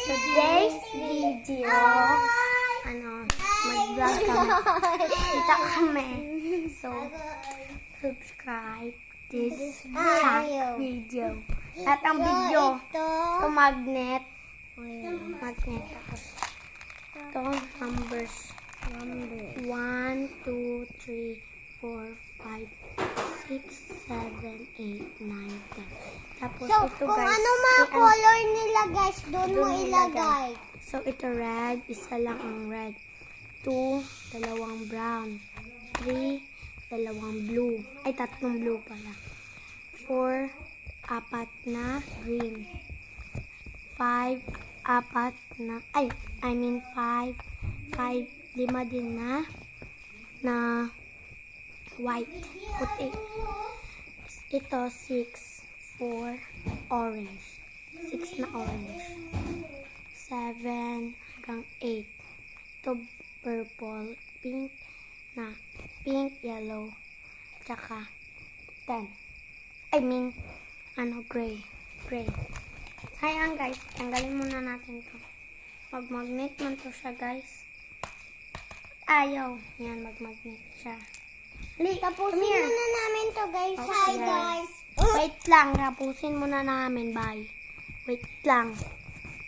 today's video, mag-vlog kami. Kita kami. So, subscribe this video. At ang video, so magnet. Tapos, ito, numbers. 1, 2, 3, 4, 5, 6, 7, 8, 9, 10. Tapos So, ito kung guys, ano mga color nila guys, doon mo ilagay. So, ito red, isa lang ang red. 2, dalawang brown. 3, dalawang blue. Ay, tatlong blue pala. 4, apat na green. 5, apat na, 5, 5, 5 din na white, puti. Ito, 6, 4, orange. 6 na orange. 7 hanggang 8. Ito, purple, pink, yellow, tsaka 10. Gray. Ayan guys, tanggalin muna natin to. Mag-magnet man to siya guys. Ayaw. Yan, mag-magnet siya. Tapusin muna namin to guys. Okay, Hi guys. Wait lang, tapusin muna namin. Bye. Wait lang.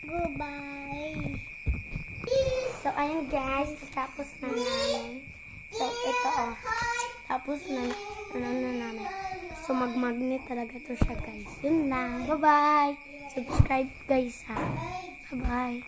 Goodbye. So, ayun guys, tapos na namin. So, ito tapos na namin. So, mag-magnet talaga to siya guys. Yun lang. Bye-bye. Subscribe guys ha. Bye-bye.